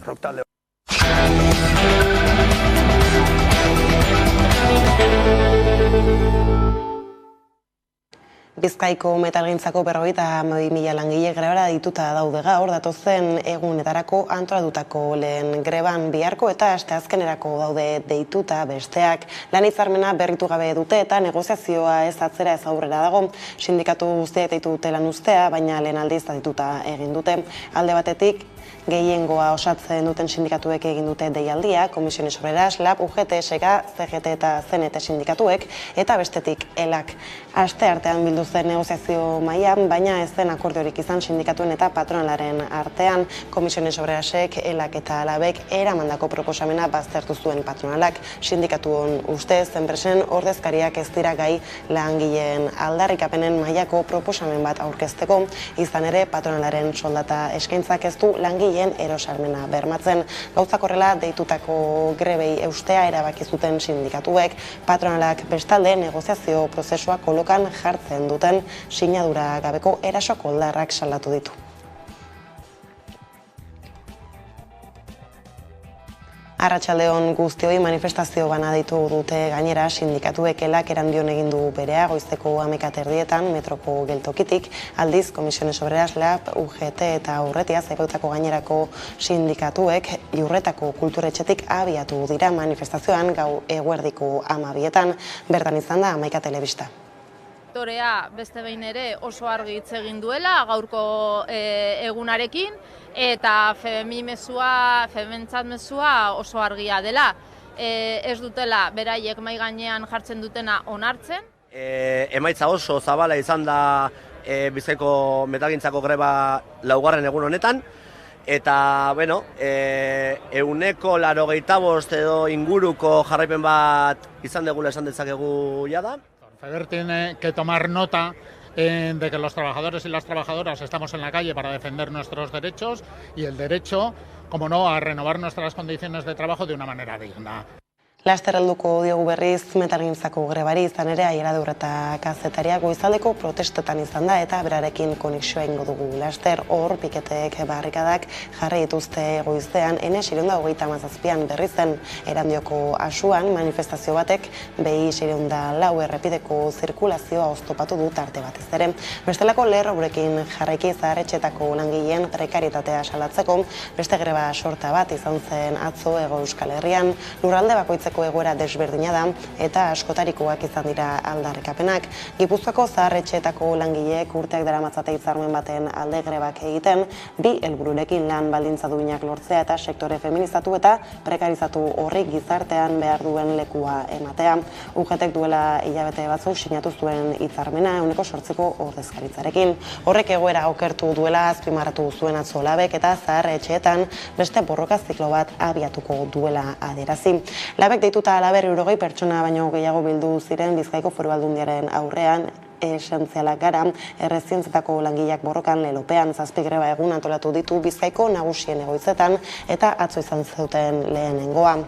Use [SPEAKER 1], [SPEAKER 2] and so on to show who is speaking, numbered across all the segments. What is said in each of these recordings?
[SPEAKER 1] rock talde.
[SPEAKER 2] Bizkaiko metalgintzako 52.000 langile grebara dituta daude gaur, datozen egunetarako antolatutako lehen greban biharko eta asteazkenerako daude deituta besteak. Lan hitzarmena berritu gabe dute eta negoziazioa ez atzera ez aurrera dago. Sindikatu guztiek deitu dute lan uztea, baina lehen aldiz dituta egin dute. Alde batetik, gehiengoa osatzen duten sindikatuek egin dute deialdia, Comisiones Obreras, LAB, UGT, SK, CGT eta CNT sindikatuek, eta bestetik ELAK. Aste artean bildu zen negoziazio mailan, baina ez zen akordiorik izan sindikatuen eta patronalaren artean. Comisiones Obrerasek, ELAK eta LABek eramandako proposamena baztertu zuen patronalak. Sindikatuen ustez, enpresen ordezkariak ez dira gai langileen aldarrikapenen mailako proposamen bat aurkezteko, izan ere patronalaren soldata eskaintzak ez du langileen erosalmena bermatzen. Gauzak horrela deitutako grebei eustea erabaki zuten sindikatuek, patronalak bestalde negoziazio prozesua kolokan jartzen duten sinadura gabeko eraso koldarrak salatu ditu. Arratsaldeon guztioi manifestazio bana ditu dute gainera sindikatuek ELAK erandion egin du berea goizeko 11:30 metroko geltokitik, aldiz Comisiones Obreras, LAB, UGT eta Urretia Zaipautako gainerako sindikatuek Iurretako kulturetxetik abiatu dira manifestazioan gau eguerdiko 12:00, bertan izan da 11 telebista.
[SPEAKER 3] Sektorea beste behin ere oso argi hitz egin duela gaurko egunarekin eta fementzat mezua oso argia dela. Ez dutela beraiek mahai gainean jartzen dutena onartzen.
[SPEAKER 4] Emaitza oso zabala izan da Bizkaiko metalgintzako greba laugarren egun honetan. Eta, bueno, 185 edo inguruko jarraipen bat izan degula esan dezakegu jada.
[SPEAKER 5] FEDER tiene que tomar nota de que los trabajadores y las trabajadoras estamos en la calle para defender nuestros derechos y el derecho, como no, a renovar nuestras condiciones de trabajo de una manera digna.
[SPEAKER 2] Laster helduko diogu berriz metalgintzako grebari, izan ere Aieradur eta kazetaria goizaldeko protestetan izan da eta berarekin konexioa ingo dugu. Laster hor piketek barrikadak jarri dituzte goizean, N627an berri zen Erandioko asuan manifestazio batek BI604 errepideko zirkulazioa oztopatu du tarte batez ere. Bestelako lerroburekin jarraiki zaharretxetako langileen prekarietatea salatzeko, beste greba sorta bat izan zen atzo Hego Euskal Herrian, lurralde bakoitzeko egoera desberdina da eta askotarikoak izan dira aldarrikapenak. Gipuzkoako zaharretxeetako langileek urteak daramatzate hitzarmen baten alde grebak egiten, bi helbururekin lan baldintza duinak lortzea eta sektore feminizatu eta prekarizatu horri gizartean behar duen lekua ematea. UGTek duela hilabete batzuk sinatu zuen hitzarmena 8%ko ordezkaritzarekin. Horrek egoera okertu duela azpimarratu zuen atzo LABek eta zaharretxeetan beste borroka ziklo bat abiatuko duela adierazi. LABek deituta halaber 60 pertsona baino gehiago bildu ziren Bizkaiko Foru Aldundiaren aurrean, esentzialak gara, errezientzetako langileak borrokan lelopean 7 greba egun antolatu ditu Bizkaiko nagusien egoitzetan eta atzo izan zuten lehenengoa.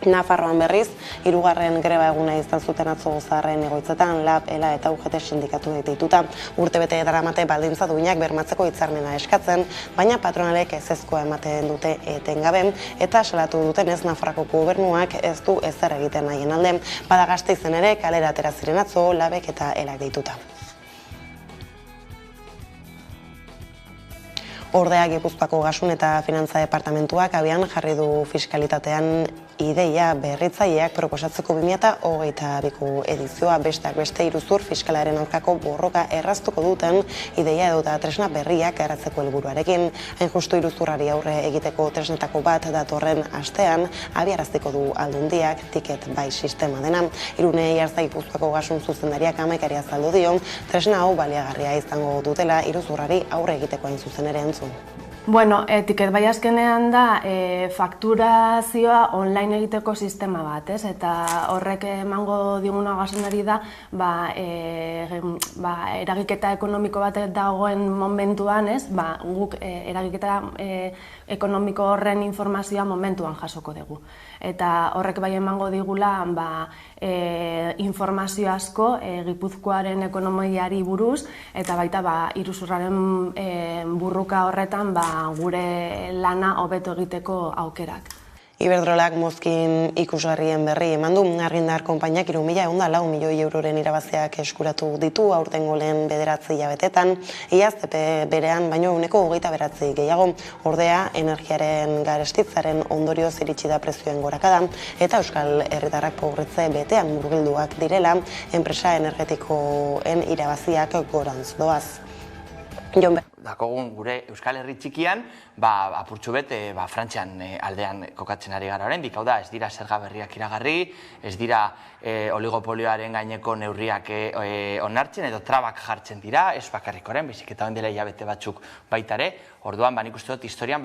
[SPEAKER 2] Nafarroan berriz, 3. greba eguna izan zuten atzo zaharren egoitzetan, LAB, ELA eta UGT sindikatu deituta. Urtebete daramate baldintza duinak bermatzeko hitzarmena eskatzen, baina patronalek ezezkoa ematen dute etengabe, eta salatu dutenez Nafarroako gobernuak ez du ezer egiten nahien alde. Bada Gasteizen ere kalera atera ziren atzo, LABek eta ELAk deituta. Ordea Gipuzkoako Gasun eta Finantza Departamentuak abian jarri du fiskalitatean ideia berritzaileak proposatzeko 2022ko edizioa besteak beste iruzur fiskalaren aurkako borroka erraztuko duten ideia edota tresna berriak garatzeko helburuarekin. Hain justu iruzurrari aurre egiteko tresnetako bat datorren astean abiarazteko du Aldundiak tiket bai sistema dena. Irune Iarza Gipuzkoako Gasun zuzendariak 11 azaldu dio, tresna hau baliagarria izango dutela iruzurrari aurre egiteko hain zuzen ere entzun.
[SPEAKER 6] Bueno, tiket bai azkenean da fakturazioa online egiteko sistema bat, ez? Eta horrek emango diguna gazenari da eragiketa ekonomiko bat dagoen momentuan, ez? Guk eragiketa ekonomiko horren informazioa momentuan jasoko dugu. Eta horrek bai emango digula informazio asko Gipuzkoaren ekonomiari buruz eta baita iruzurraren burruka horretan gure lana hobeto egiteko aukerak.
[SPEAKER 2] Iberdrolak mozkin ikusgarrien berri eman du. Argindar konpainiak 3.104 milioi euroren irabaziak eskuratu ditu aurtengo lehen 9 hilabetetan. Iaz epe berean baino 29% gehiago. Ordea, energiaren garestitzaren ondorioz iritsi da prezioen gorakada eta euskal herritarrak pobretze betean murgilduak direla, enpresa energetikoen irabaziak gorantz doaz.
[SPEAKER 1] Dakogun gure Euskal Herri txikian, apurtxu bete Frantzian aldean kokatzen ari gara oraindik. Hau da, ez dira zerga berriak iragarri, ez dira oligopolioaren gaineko neurriak onartzen edo trabak jartzen dira, ez bakarrik orain, baizik eta orain dela hilabete batzuk baita ere. Orduan, nik uste dut historian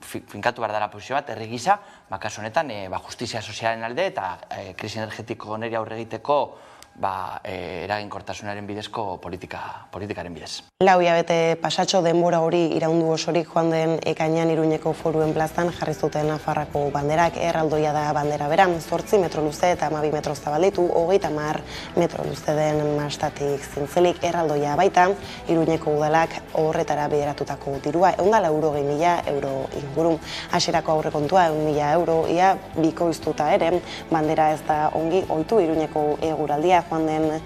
[SPEAKER 1] finkatu behar dela posizio bat, herri gisa, kasu honetan justizia sozialen alde eta krisi energetiko honeri aurre egiteko eraginkortasunaren bidezko politikaren bidez.
[SPEAKER 2] 4 hilabete pasatxo denbora hori iraundu osorik joan den ekainean Iruñeko Foruen plazan jarri zuten Nafarrako banderak. Erraldoia da bandera bera, 8 metro luze eta 12 metro zabalditu, 30 metro luze den mastatik zintzelik. Erraldoia baita, Iruñeko udalak horretara bideratutako dirua, 140.000 euro inguru. Hasierako aurrekontua 100.000 euro, ia bikoiztuta ere, bandera ez da ongi ohitu Iruñeko eguraldia. Joan den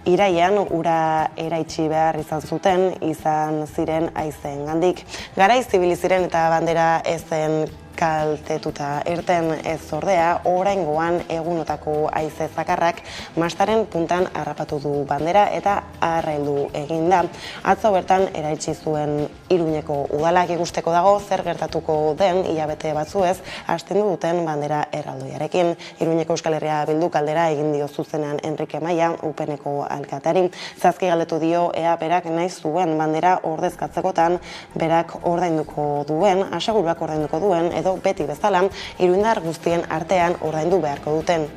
[SPEAKER 2] iraian ura eraitsi behar izan ziren haizeengandik. Garaiz ibili ziren eta bandera ezen kaltetuta irten ez ordea, oraingoan egunotako haize zakarrak mastaren puntan harrapatu du bandera eta arraildu egin da. Atzo bertan eraitsi zuen Iruñeko udalak ikusteko dago zer gertatuko den hilabete batzuez hasten duten bandera erraldoiarekin. Iruñeko Euskal Herria Bilduk galdera egin dio zuzenean Enrique Maia, UPNeko alkatari. Zazki galdetu dio ea berak nahi zuen bandera ordezkatzekotan berak ordainduko duen, aseguruak ordainduko duen edo beti bezala, iruindar guztien artean ordaindu beharko duten.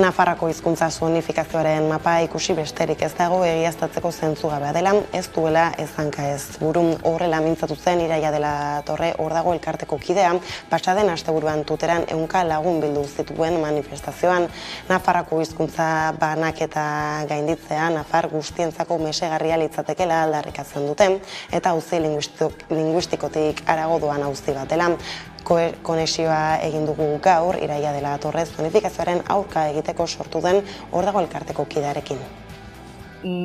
[SPEAKER 2] Nafarrako hizkuntza zonifikazioaren mapa ikusi besterik ez dago egiaztatzeko zentzugabea dela, ez duela ez hanka ez buru. Horrela mintzatu zen Iraia de la Torre hor dago elkarteko kidea, pasaden asteburuan Tuteran 100 lagun bildu zituen manifestazioan. Nafarrako hizkuntza banaketa gainditzea Nafar guztientzako mesegarria litzatekela aldarrikatzen duten, eta auzi linguistikotik harago doan auzi bat dela. Konexioa egin dugu gaur Iraia de la Torre zonifikazioaren aurka egiteko sortu den hor dago elkarteko kidearekin.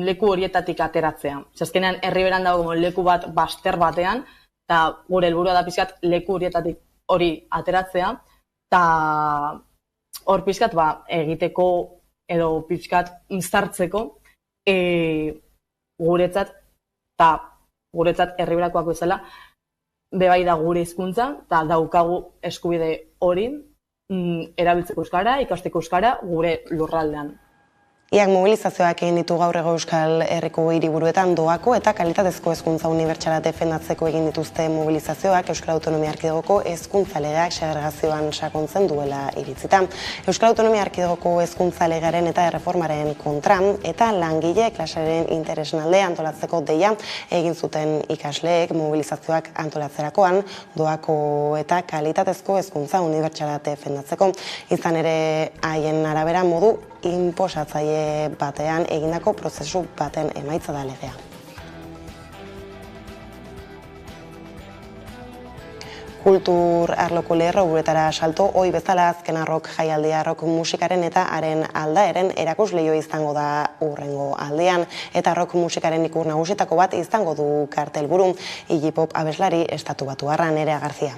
[SPEAKER 7] Leku horietatik ateratzea. Azkenean herriberan dago leku bat bazter batean, eta gure helburua da pixkat leku horietatik hori ateratzea, eta hor pixkat egiteko edo pixkat zartzeko guretzat herriberakoak bezala, bebai da gure hizkuntza eta daukagu eskubide hori erabiltzeko euskara, ikasteko euskara gure lurraldean.
[SPEAKER 2] Iak mobilizazioak egin ditu gaur ego Euskal Herriko hiriburuetan doako eta kalitatezko hezkuntza unibertsala defendatzeko egin dituzte mobilizazioak Euskal Autonomia Erkidegoko hezkuntza legeak segregazioan sakontzen duela iritzita. Euskal Autonomia Erkidegoko hezkuntza legearen eta erreformaren kontra eta langile klasearen interesen alde antolatzeko deia egin zuten ikasleek mobilizazioak antolatzerakoan doako eta kalitatezko hezkuntza unibertsala defendatzeko. Izan ere haien arabera modu inposatzaile batean egindako prozesu baten emaitza da legea. Kultur arloko lerro guretara salto, hoi bezala azken arrok jaialdia rock musikaren eta haren aldaeren erakusleio izango da urrengo aldean, eta rock musikaren ikur nagusietako bat izango du kartelburu, Iggy Pop abeslari estatu batuarra Nerea Garzia.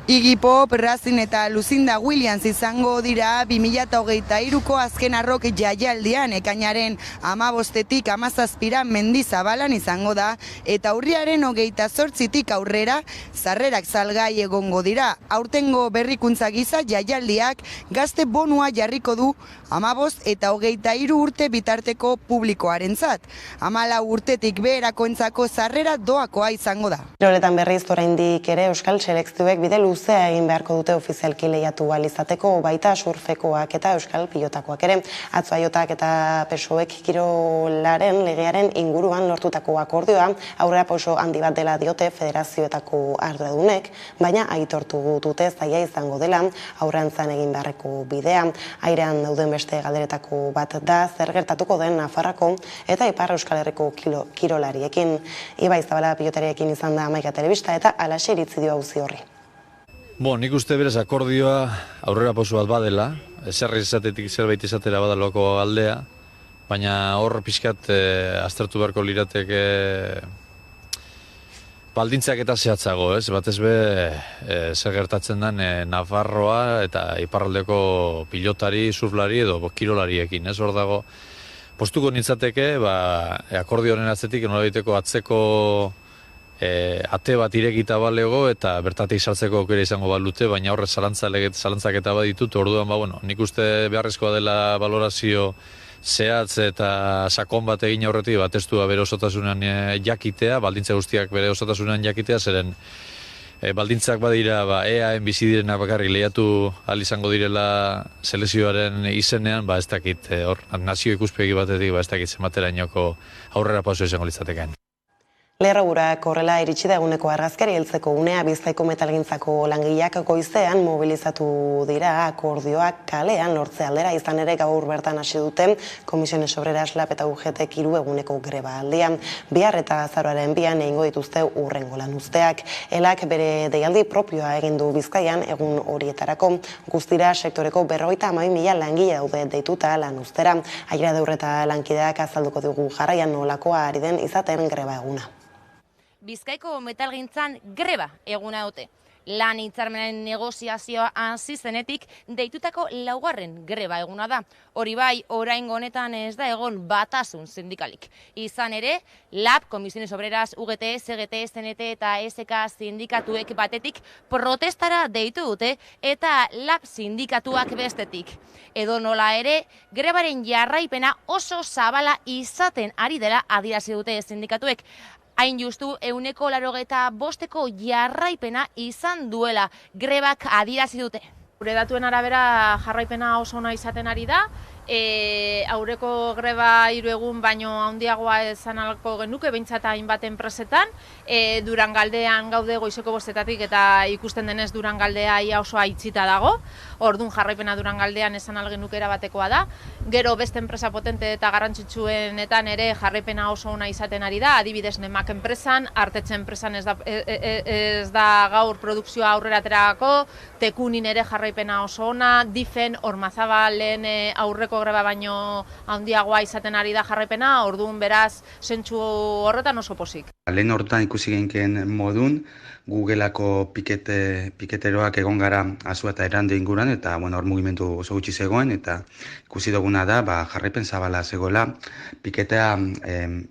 [SPEAKER 8] Iggy Pop, Razin eta Lucinda Williams izango dira 2023ko azken arrok jaialdian ekainaren 15-tik 17 Mendizabalan izango da eta urriaren 28-tik aurrera sarrerak salgai egongo dira. Aurtengo berrikuntza gisa jaialdiak gazte bonua jarriko du 15 eta 23 urte bitarteko publikoarentzat. 14 urtetik beherakoentzako sarrera doakoa izango da.
[SPEAKER 2] Kiroletan berriz oraindik ere euskal selekzioek bide luze luzea egin beharko dute ofizialki lehiatu ahal izateko, baita surfekoak eta euskal pilotakoak ere. Atzo Aiotak eta PSOEk kirolaren legearen inguruan lortutako akordioa aurrerapauso handi bat dela diote federazioetako arduradunek, baina aitortu dute zaila izango dela aurreantzan egin beharreko bidea. Airean dauden beste galderetako bat da zer gertatuko den Nafarroako eta Ipar Euskal Herriko kirolariekin. Ibai Zabala pilotariekin izan da Hamaika Telebista eta alaxe iritzi dio auzi horri.
[SPEAKER 9] Nik uste berez akordioa aurrerapauso bat badela, zerri izatetik zerbait izatera badaloko aldea, baina hor pixkat aztertu beharko lirateke baldintzak eta zehatzago, batez be zer gertatzen den Nafarroa eta iparraldeko pilotari, surflari edo kirolariekin, hor dago. Postuko nintzateke, akordioaren atzetik, nolabaiteko atzeko ate bat irekita balego eta bertatik sartzeko aukera izango balute, baina horre zalantzak eta baditut, orduan, nik uste beharrezkoa dela valorazio zehatz eta sakon bat egin aurretik, testua bere osotasunean jakitea, baldintza guztiak bere osotasunean jakitea, zeren baldintzak badira EAen bizi direnak bakarrik lehiatu ahal izango direla selekzioaren izenean, ez dakit, hor, nazio ikuspegi batetik, ez dakit zenbaterainoko aurrera pauso izango litzateken.
[SPEAKER 2] Lerroburak horrela iritsi da eguneko argazkari heltzeko unea. Bizkaiko metalgintzako langileak goizean mobilizatu dira akordioak kalean lortze aldera, izan ere gaur bertan hasi dute Komisiones Obreras LAB eta UGTek 3 eguneko greba aldia. Bihar eta azaroaren 2 egingo dituzte hurrengo lanuzteak. Elak bere deialdi propioa egin du Bizkaian egun horietarako. Guztira sektoreko 52.000 langile daude deituta lanuztera. Aira Deurre eta lankideak azalduko dugu jarraian nolakoa ari den izaten greba eguna.
[SPEAKER 10] Bizkaiko metalgintzan greba eguna dute. Lan hitzarmenaren negoziazioa hasi zenetik deitutako 4. greba eguna da. Hori bai, oraingo honetan ez da egon batasun sindikalik. Izan ere, LAB, Komisiones Obreras, UGT, CGT, CNT eta SK sindikatuek batetik protestara deitu dute eta LAB sindikatuak bestetik. Edo nola ere, grebaren jarraipena oso zabala izaten ari dela adierazi dute sindikatuek. Hain justu, 85% jarraipena izan duela grebak adierazi dute.
[SPEAKER 3] Gure datuen arabera jarraipena oso ona izaten ari da. Aurreko greba 3 egun baino handiagoa izan ahalko genuke, behintzat hainbat enpresetan. Durangaldean gaude goizeko 5:00 eta ikusten denez Durangaldea ia oso aitzita dago. Ordun jarraipena Durangaldean esan ahal genuke erabatekoa da. Gero beste enpresa potente eta garrantzitsuenetan ere jarraipena oso ona izaten ari da. Adibidez Nemak enpresan, Artetxe enpresan ez da gaur produkzioa aurrera aterako, Tekunin ere jarraipena oso ona, Difen, Ormazabalen aurreko greba baino handiagoa izaten ari da jarraipena, orduan beraz zentsu horretan oso pozik.
[SPEAKER 11] Lehen horretan ikusi genken modun, Googleako piketeroak egon gara Azua eta Erande inguran, eta hor mugimendu oso gutxi zegoen, eta ikusi duguna da, jarraipen zabala zegoela piketea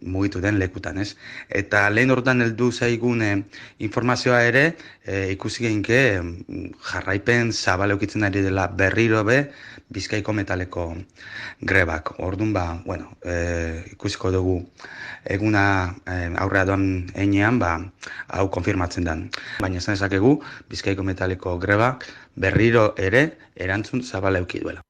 [SPEAKER 11] mugitu den lekutan, ez? Eta lehen horretan heldu zaigun informazioa ere, ikusi genke jarraipen zabala eukitzen ari dela berriro be, Bizkaiko metaleko grebak. Orduan, ikusiko dugu eguna aurrea doan heinean, hau konfirmatzen den. Baina esan ezakegu, Bizkaiko metaleko grebak berriro ere erantzun zabala euki duela.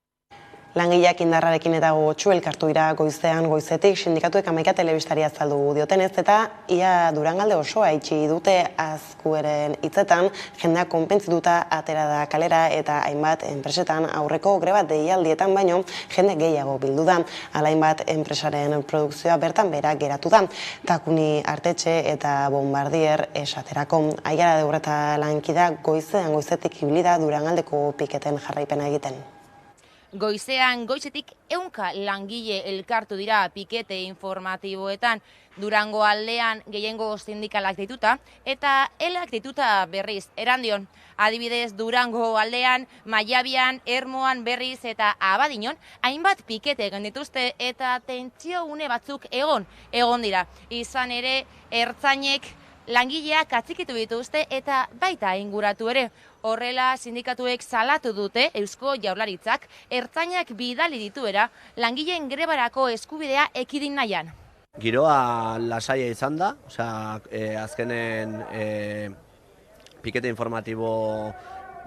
[SPEAKER 2] Langileak indarrarekin eta gogotsu elkartu dira goizetik sindikatuek Hamaika Telebistari azaldu diotenez eta ia Durangalde osoa itxi dute Azkueren hitzetan, jendea konpentzituta atera da kalera eta hainbat enpresetan aurreko greba deialdietan baino jende gehiago bildu da. Hainbat enpresaren produkzioa bertan bera geratu da. Takuni, Artetxe eta Bombardier esaterako. Aira Deurre eta lankidea goizetik ibili da Durangaldeko piketen jarraipena egiten.
[SPEAKER 10] Goizetik 100 langile elkartu dira pikete informatiboetan Durango aldean gehiengo sindikalak deituta eta elak deituta berriz Erandion. Adibidez Durango aldean, Maiabian, Ermoan, Berriz eta Abadiñon hainbat pikete egin dituzte eta tentsio une batzuk egon dira. Izan ere ertzainek langileak atxikitu dituzte eta baita inguratu ere. Horrela, sindikatuek salatu dute Eusko Jaurlaritzak ertzainak bidali dituera langileen grebarako eskubidea ekidin nahian.
[SPEAKER 4] Giroa lasaia izan da, azkenen pikete informatibo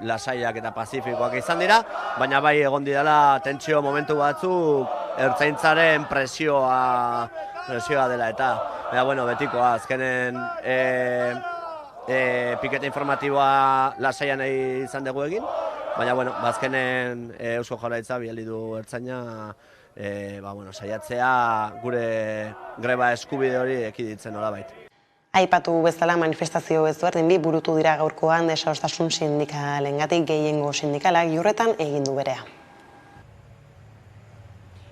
[SPEAKER 4] lasaiak eta pazifikoak izan dira, baina bai egon dira tentsio momentu batzuk ertzaintzaren presioa dela eta betikoa, azkenen pikete informatiboa lasaian izan dugu egin, baina azkenen Eusko Jaurlaritza bidali du ertzaina saiatzea gure greba eskubide hori ekiditzen nolabait.
[SPEAKER 2] Aipatu bezala manifestazio ezberdin bi burutu dira gaurkoan desadostasun sindikalengatik gehiengo sindikalak Iurretan egin du berea.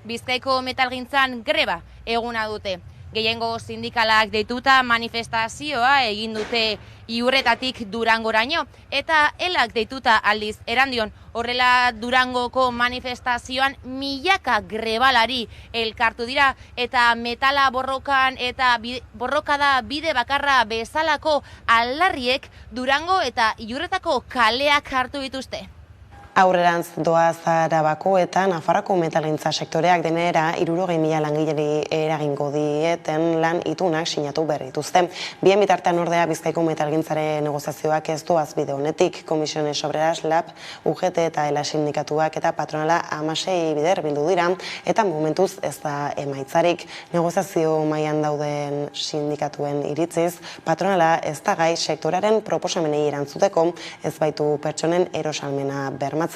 [SPEAKER 10] Bizkaiko metalgintzan greba eguna dute. Gehiengo sindikalak deituta manifestazioa egin dute Iurretatik Durangoraino eta elak deituta aldiz Erandion. Horrela Durangoko manifestazioan milaka grebalari elkartu dira eta metala borrokan eta borrokada bide bakarra bezalako aldarriek Durango eta Iurretako kaleak hartu dituzte.
[SPEAKER 2] Aurrerantz doaz Arabako eta Nafarroko metalgintza sektoreak denera 60.000 langileri eragingo dieten lan itunak sinatu berri dituzte. Bien bitartean ordea Bizkaiko metalgintzaren negoziazioak ez doaz bide honetik. Comisiones Obreras, LAB, UGT eta ELA sindikatuak eta patronala 16 bider bildu dira eta momentuz ez da emaitzarik. Negoziazio mailan dauden sindikatuen iritziz, patronala ez da gai sektoraren proposamenei erantzuteko, ez baitu pertsonen erosalmena bermatzen.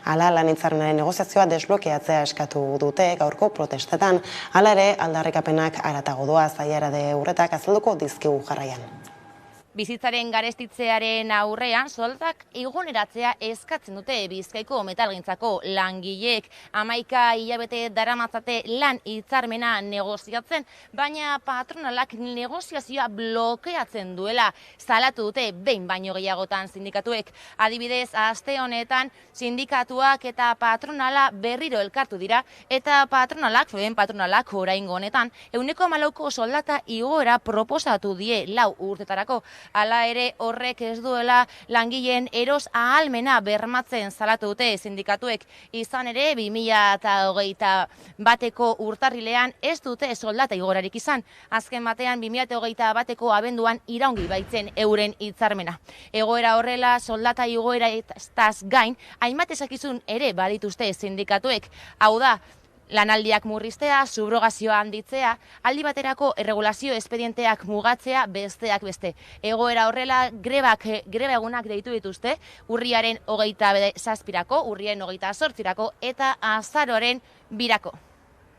[SPEAKER 2] Hala lan hitzarmenaren negoziazioa desblokeatzea eskatu dute gaurko protestetan. Hala ere, aldarrikapenak haratago doa Zaiarade Urretak azalduko dizkigu jarraian.
[SPEAKER 10] Bizitzaren garestitzearen aurrean soldatak eguneratzea eskatzen dute Bizkaiko metalgintzako langileek. 11 hilabete daramatzate lan hitzarmena negoziatzen, baina patronalak negoziazioa blokeatzen duela salatu dute behin baino gehiagotan sindikatuek. Adibidez, aste honetan sindikatuak eta patronala berriro elkartu dira eta patronalak oraingo honetan 14% soldata igoera proposatu die 4 urtetarako. Hala ere horrek ez duela langileen eros ahalmena bermatzen salatu dute sindikatuek. Izan ere 2021ko urtarrilean ez dute soldata igorarik izan. Azken batean 2021ko abenduan iraungi baitzen euren hitzarmena. Egoera horrela soldata igoera estaz gain hainbat esakizun ere badituzte sindikatuek. Hau da, lanaldiak murriztea, subrogazioa handitzea, aldi baterako erregulazio espedienteak mugatzea besteak beste. Egoera horrela greba egunak deitu dituzte, urriaren 27rako, urriaren 28rako eta azaroaren 2rako.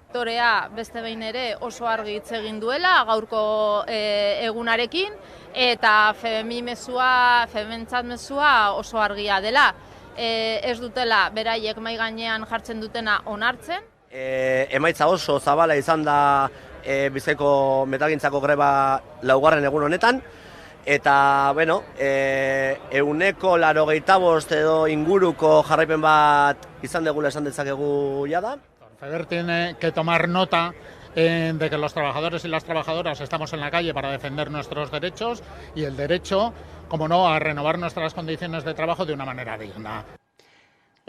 [SPEAKER 3] Sektorea beste behin ere oso argi hitz egin duela gaurko egunarekin eta fementzat mezua oso argia dela. Ez dutela beraiek mahai gainean jartzen dutena onartzen.
[SPEAKER 4] Emaitza oso zabala izan da Bizkaiko metalgintzako greba 4. egun honetan, eta, 185 edo inguruko jarraipen bat izan degula esan dezakegu jada.
[SPEAKER 5] FEDER tiene que tomar nota de que los trabajadores y las trabajadoras estamos en la calle para defender nuestros derechos y el derecho, como no, a renovar nuestras condiciones de trabajo de una manera digna.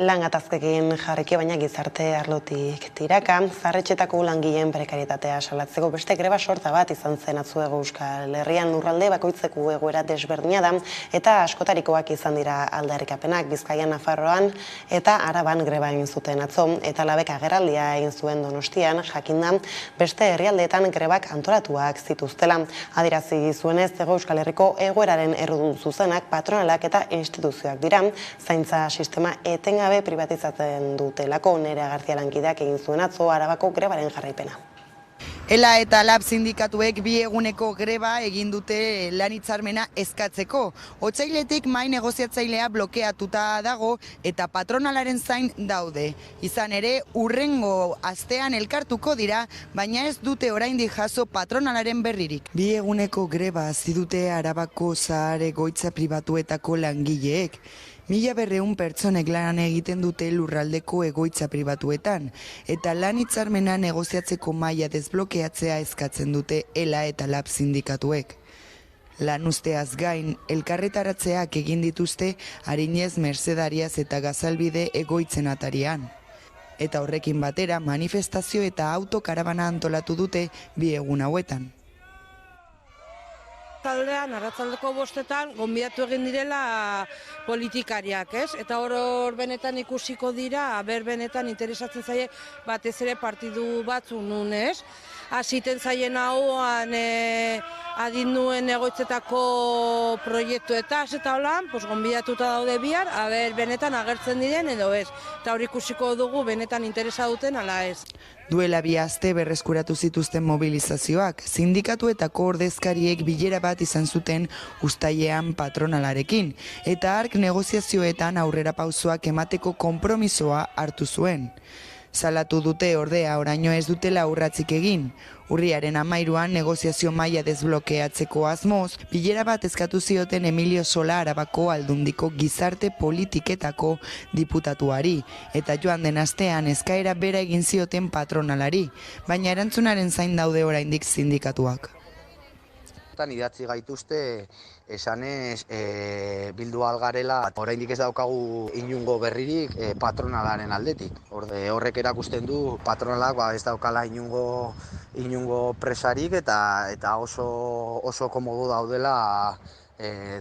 [SPEAKER 2] Lan gatazkekin jarriki baina gizarte arlotik tiraka, zaharretxetako langileen prekarietatea salatzeko beste greba sorta bat izan zen atzuego Euskal Herrian lurralde bakoitzeko egoera desberdina da eta askotarikoak izan dira aldarrikapenak Bizkaian, Nafarroan eta Araban greba egin zuten atzo eta Labek agerraldia egin zuen Donostian jakinda beste herrialdeetan grebak antolatuak zituztela. Adierazi zuenez Hego Euskal Herriko egoeraren errudun zuzenak patronalak eta instituzioak dira, zaintza sistema etengabe privatizatzen dutelako. Nerea García lankideak egin zuen atzo Arabako grebaren jarraipena.
[SPEAKER 8] ELA eta LAB sindikatuek 2 eguneko greba egin dute lan hitzarmena eskatzeko. Otsailetik mahai negoziatzailea blokeatuta dago eta patronalaren zain daude. Izan ere, hurrengo astean elkartuko dira, baina ez dute oraindik jaso patronalaren berririk. 2 eguneko greba hasi dute Arabako zahar egoitza pribatuetako langileek. 1200 pertsonek lan egiten dute lurraldeko egoitza pribatuetan, eta lan hitzarmena negoziatzeko mahaia desblokeatzea eskatzen dute ELA eta LAB sindikatuek. Lan usteaz gain, elkarretaratzeak egin dituzte Arinez, Mercedariaz eta Gazalbide egoitzen atarian. Eta horrekin batera, manifestazio eta autokarabana antolatu dute 2 egun hauetan.
[SPEAKER 12] arratsaldeko 5:00 gonbidatu egin direla politikariak, ez? Eta hor benetan ikusiko dira, benetan interesatzen zaie batez ere partidu batzu nun, ez? Hasiten zaien hauan adinduen egoitzetako proiektuetaz eta holan, gonbidatuta daude bihar, benetan agertzen diren edo ez. Eta hor ikusiko dugu benetan interesa duten ala ez.
[SPEAKER 8] Duela 2 aste berreskuratu zituzten mobilizazioak, sindikatuetako ordezkariek bilera bat izan zuten uztailean patronalarekin, eta hark negoziazioetan aurrera pausoak emateko konpromisoa hartu zuen. Salatu dute ordea oraino ez dutela urratzik egin. Urriaren 13an negoziazio maila desblokeatzeko asmoz, bilera bat eskatu zioten Emilio Sola Arabako Aldundiko gizarte politiketako diputatuari, eta joan den astean eskaera bera egin zioten patronalari, baina erantzunaren zain daude oraindik sindikatuak.
[SPEAKER 13] Idatzi gaituzte esanez bildu algarela, oraindik ez daukagu inungo berririk patronalaren aldetik. Horrek erakusten du patronalak ez daukala inungo presarik eta oso komodu daudela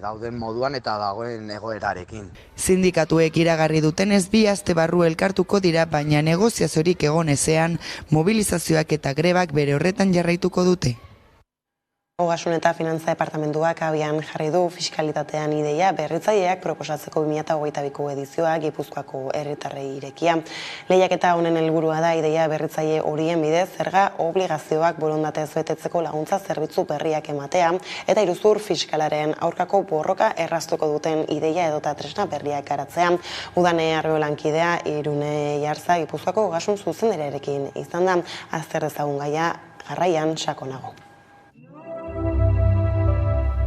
[SPEAKER 13] dauden moduan eta dagoen egoerarekin.
[SPEAKER 8] Sindikatuek iragarri dutenez 2 aste barru elkartuko dira, baina negoziaziorik egon ezean mobilizazioak eta grebak bere horretan jarraituko dute.
[SPEAKER 2] Ogasun eta Finantza Departamentuak abian jarri du fiskalitatean ideia berritzaileak proposatzeko 2022ko edizioa Gipuzkoako herritarrei irekia. Lehiaketa honen helburua da ideia berritzaile horien bidez zerga obligazioak borondatez betetzeko laguntza zerbitzu berriak ematea eta iruzur fiskalaren aurkako borroka erraztuko duten ideia edota tresna berriak garatzea. Udane Arriolankidea Irune Jarza Gipuzkoako ogasun zuzendariarekin izan da. Azter dezagun gaia jarraian sakonago.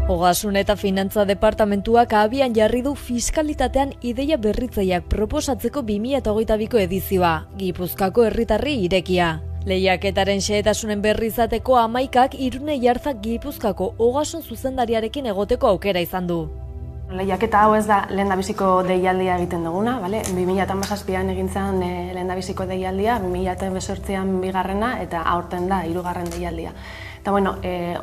[SPEAKER 14] Ogasun eta Finantza Departamentuak abian jarri du fiskalitatean ideia berritzaileak proposatzeko 2022ko edizioa, Gipuzkoako herritarrei irekia. Lehiaketaren xehetasunen berri izateko 11ak Irune Jarza Gipuzkoako ogasun zuzendariarekin egoteko aukera izan du.
[SPEAKER 6] Lehiaketa hau ez da lehendabiziko deialdia egiten duguna, 2017an egin zen lehendabiziko deialdia, 2018an bigarrena eta aurten da 3. deialdia. Eta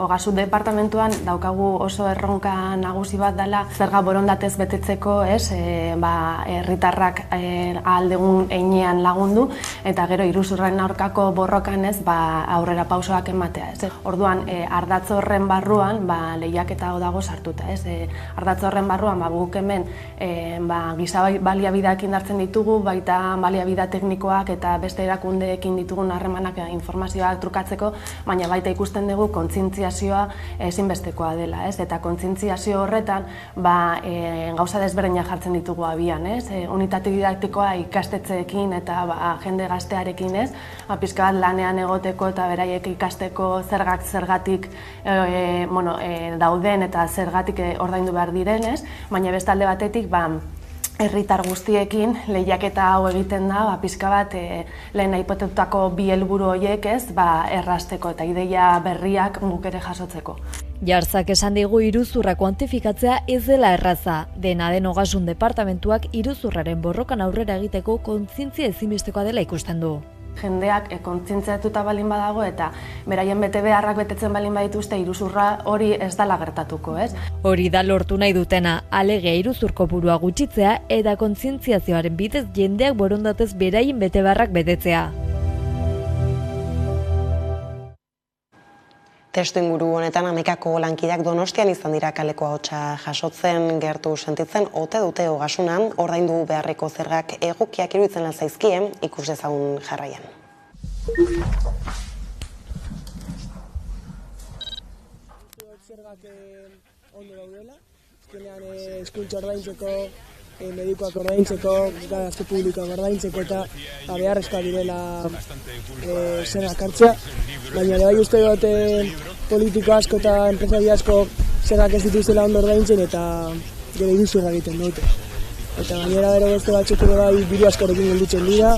[SPEAKER 6] Ogasun Departamentuan daukagu oso erronka nagusi bat dela zerga borondatez betetzeko, herritarrak ahaldegun heinean lagundu eta gero iruzurraren aurkako borrokan aurrera pausoak ematea. Orduan ardatz horren barruan lehiaketa hau dago sartuta. Ardatz horren barruan guk hemen giza baliabideak indartzen ditugu, baita baliabide teknikoak eta beste erakundeekin ditugun harremanak informazioak trukatzeko, baina baita ikusten dugu kontzientziazioa ezinbestekoa dela, eta kontzientziazio horretan gauza desberdinak jartzen ditugu abian, unitate didaktikoa ikastetxeekin eta jende gaztearekin, pixka bat lanean egoteko eta beraiek ikasteko zergatik dauden eta zergatik ordaindu behar diren, baina beste alde batetik herritar guztiekin lehiaketa hau egiten da, pixka bat lehen aipatutako 2 helburu horiek errazteko eta ideia berriak guk ere jasotzeko.
[SPEAKER 14] Jarzak esan digu iruzurra kuantifikatzea ez dela erraza. Dena den Ogasun Departamentuak iruzurraren borrokan aurrera egiteko kontzientzia ezinbestekoa dela ikusten du.
[SPEAKER 6] Jendeak kontzientziatuta balin badago eta beraien betebeharrak betetzen balin badituzte iruzurra hori ez dela gertatuko,
[SPEAKER 14] Hori da lortu nahi dutena, alegia iruzur kopurua gutxitzea eta kontzientziazioaren bidez jendeak borondatez beraien betebeharrak betetzea.
[SPEAKER 2] Testuinguru honetan Amekako lankideak Donostian izan dira kaleko ahotsa jasotzen, gertu sentitzen ote dute ogasunan, ordaindu beharreko zergak egokiak iruditzen zaizkie, ikus dezagun jarraian.
[SPEAKER 15] Zergak ondo daudela, azkenean hezkuntza ordaintzeko, medikoak ordaintzeko, gastu publikoak ordaintzeko eta beharrezkoa direla zergak hartzea. Baina bai uste dut politiko asko eta enpresari asko zergak ez dituzela ondo ordaintzen eta gero iruzurra egiten dute. Eta gainera bero beste batzuk bai diru askorekin gelditzen dira,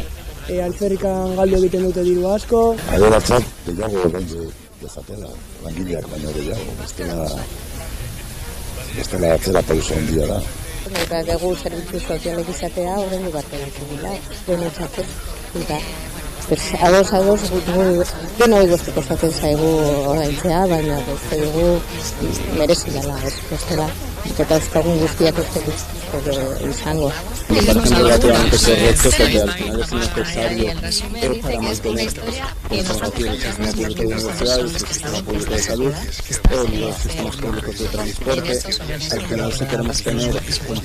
[SPEAKER 15] alferrikan galdu egiten dute diru asko.
[SPEAKER 16] Aderatzat, gehiago ordaintze dezatela, langileak baino gehiago, bestela atzera pauso handia da.
[SPEAKER 17] Eta dugu zerbitzu sozialek izatea ordaindu bat eratzen dira, denetzatzen. Eta Ados, denoi guzti kostatzen zaigu ordaintzea, baina uste dugu merezi dela, bestela, eta euskagun guztiak izango.
[SPEAKER 18] Parece relativamente correcto porque al final es necesario para mantener el sistema público de universidades, el sistema público de salud, los sistemas públicos de transporte. Al final, si queremos tener un país como el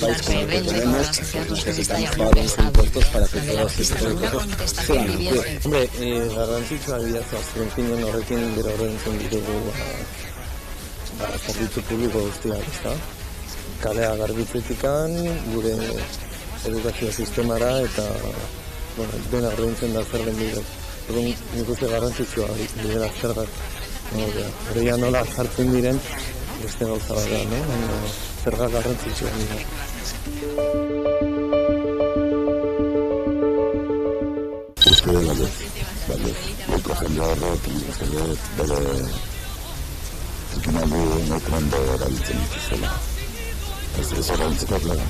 [SPEAKER 18] que tenemos, necesitamos pagar los impuestos para que todas estas cosas sean útiles. Hombre, garrantzitsua dira azken finean horrekin gero ordaintzen ditugu zerbitzu publiko guztiak, ezta? Kalea garbitzetikan, gure edukazio sistemara eta dena ordaintzen da zer den bidez. Orduan nik uste garrantzitsua dira zergak. Horreia nola jartzen diren beste gauza bat da, baina zergak garrantzitsua dira.
[SPEAKER 16] Uste dela Goiko jende horrek, bere ekinaldi nekrando erabiltzen dituzela. Es ordaintzeko plaga.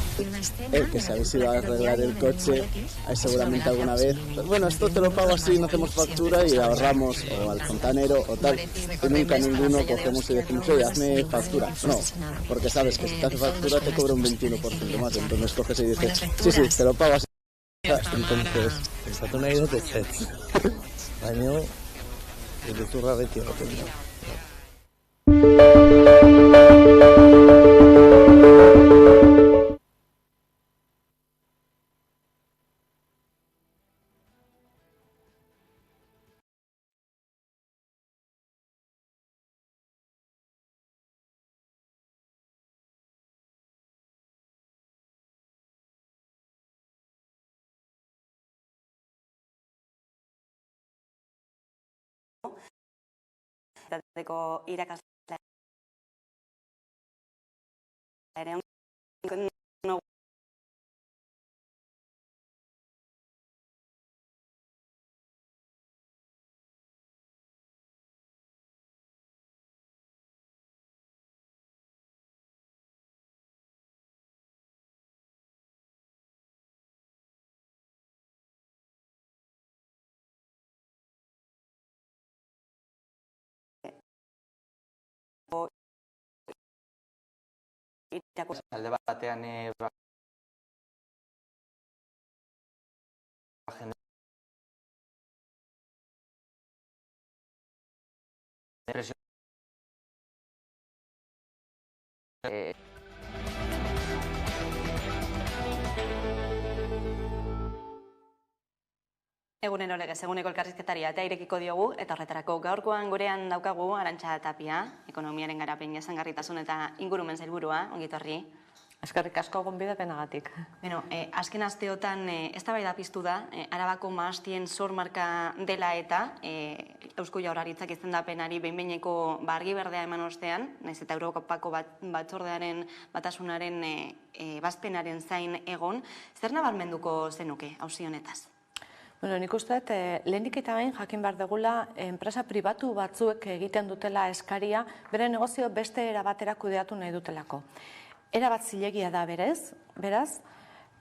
[SPEAKER 19] El que sabe si va a arreglar el coche, seguramente alguna vez, bueno, esto te lo pago así, no hacemos factura y ahorramos o al fontanero o tal. Y nunca ninguno cogemos y decimos, oye, hazme factura. No, porque sabes que si te hace factura te cobra un 21% más, entonces coges y dices, sí, te lo pago así.
[SPEAKER 18] Entonces, pensatu nahi dut ez. Baina, iruzurra beti egoten da.
[SPEAKER 20] Irakasle ere
[SPEAKER 1] alde batean
[SPEAKER 20] Egunen olegez, eguneko elkarrizketari atea irekiko diogu, eta horretarako gaurkoan gurean daukagu Arantxa Tapia, ekonomiaren garapen jasangarritasun eta ingurumen sailburua, ongi etorri.
[SPEAKER 21] Eskerrik asko gonbidapenagatik.
[SPEAKER 20] Azken asteotan eztabaida piztu da, Arabako mahastien sormarka dela eta Eusko Jaurlaritzak izendapenari behin-behineko argi berdea eman ostean, nahiz eta Europako batzordearen batasunaren ebazpenaren zain egon, zer nabarmenduko zenuke auzi honetaz?
[SPEAKER 21] Nik uste dut, lehenik eta behin jakin behar dugula enpresa pribatu batzuek egiten dutela eskaria, bere negozio beste erabatera kudeatu nahi dutelako. Erabat zilegia da beraz,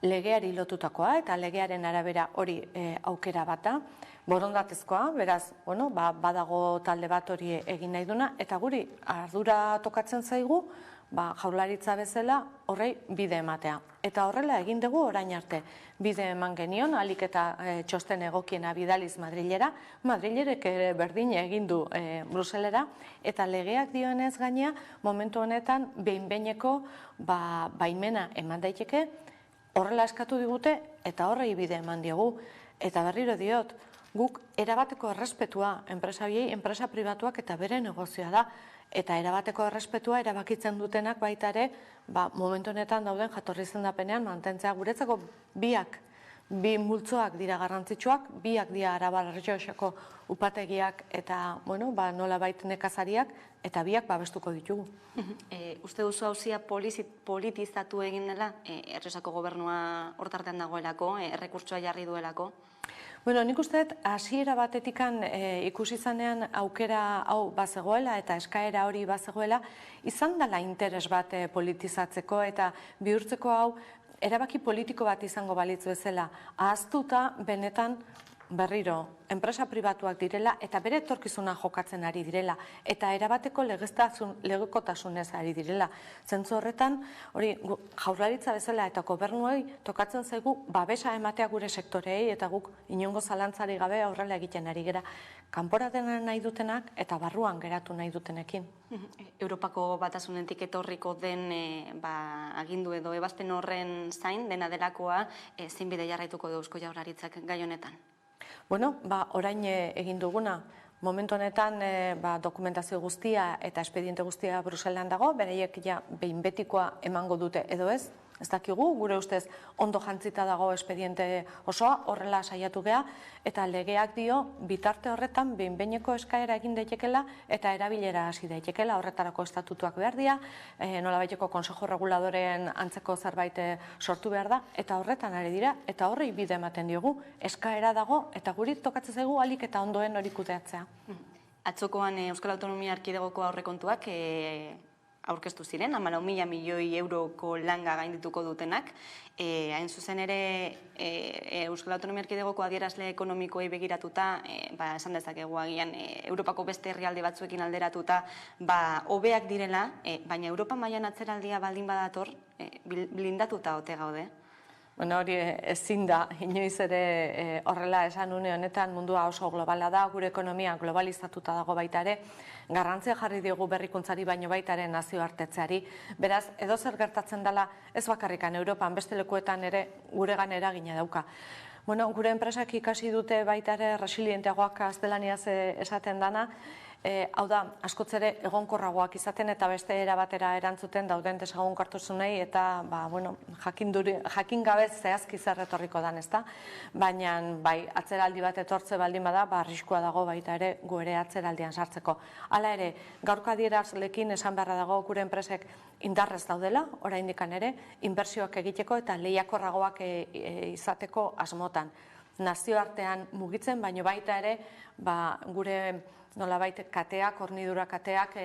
[SPEAKER 21] legeari lotutakoa eta legearen arabera hori aukera bata, borondatezkoa, beraz, badago talde bat hori egin nahi duna, eta guri ardura tokatzen zaigu, Jaurlaritza bezala horrei bide ematea. Eta horrela egin dugu orain arte. Bide eman genion, ahalik eta txosten egokiena bidaliz Madrilera, Madrilerek berdin egin du Bruselera, eta legeak dioenez gainea, momentu honetan behin-behineko baimena eman daiteke, horrela eskatu digute eta horrei bide eman diogu. Eta berriro diot, guk erabateko errespetua enpresa pribatuak eta bere negozioa da, eta erabateko errespetua erabakitzen dutenak baita ere, momentu honetan dauden jatorri izendapenean mantentzea guretzako bi multzoak dira garrantzitsuak, biak dira Araba Errioxako upategiak eta nola bait nekazariak, eta biak babestuko ditugu.
[SPEAKER 20] Uste duzu hauzia politizatu egin dela, Errioxako gobernua hortartean dagoelako, errekurtsoa jarri duelako?
[SPEAKER 21] Nik uste dut, hasiera batetikan ikusi zanean aukera hau bazegoela eta eskaera hori bazegoela, izan dela interes bat politizatzeko eta bihurtzeko hau erabaki politiko bat izango balitz bezala. Ahaztuta benetan berriro enpresa pribatuak direla eta bere etorkizuna jokatzen ari direla eta erabateko legekotasunez ari direla. Zentzu horretan, hori Jaurlaritza bezala eta gobernuei tokatzen zaigu babesa ematea gure sektoreei eta guk inongo zalantzari gabe aurrela egiten ari gera. Kanpora dena nahi dutenak eta barruan geratu nahi dutenekin.
[SPEAKER 20] Europako Batasunetik etorriko den agindu edo ebazpen horren zain dena delakoa zein bide jarraituko du Eusko Jaurlaritzak gai honetan?
[SPEAKER 21] Bueno, orain egin duguna, momentu honetan dokumentazio guztia eta espediente guztia Bruselan dago, bereiek ja behin betikoa emango dute edo ez, ez dakigu, gure ustez ondo jantzita dago espediente osoa, horrela saiatu gea, eta legeak dio bitarte horretan behin-behineko eskaera egin daitekela eta erabilera hasi daitekela, horretarako estatutuak behar dira, nolabaiteko Konsejo Reguladoren antzeko zerbait sortu behar da, eta horretan ari dira, eta horri bide ematen diogu, eskaera dago, eta guri tokatzen zaigu alik eta ondoen hori kudeatzea.
[SPEAKER 20] Atzokoan Euskal Autonomia Erkidegoko aurrekontuak aurkeztu ziren, 14.000 milioi euroko langa gaindituko dutenak. Hain zuzen ere, Euskal Autonomia Erkidegoko adierazle ekonomikoei begiratuta, esan dezakegu agian, Europako beste herrialde batzuekin alderatuta, hobeak direla, baina Europa mailan atzeraldia baldin badator, blindatuta ote gaude.
[SPEAKER 21] Bueno, hori ezin da, inoiz ere horrela esan une honetan mundua oso globala da, gure ekonomia globalizatuta dago baita ere, garrantzia jarri diogu berrikuntzari baino baita ere nazioartetzeari. Beraz, edo zer gertatzen dela ez bakarrikan Europan, beste lekuetan ere guregan eragina dauka. Bueno, gure enpresak ikasi dute baita ere resilienteagoak gaztelaniaz esaten dana, hau da, askotz ere egonkorragoak izaten eta beste era batera erantzuten dauden desegonkortasunei eta jakin gabe zehazki zer etorriko dan, ezta? Baina bai, atzeraldi bat etortze baldin bada, arriskua dago baita ere gu ere atzeraldian sartzeko. Hala ere, gaurko adierazlekin esan beharra dago gure enpresek indarrez daudela, oraindikan ere, inbertsioak egiteko eta lehiakorragoak izateko asmotan. Nazioartean mugitzen, baino baita ere, gure nolabait kateak, hornidura kateak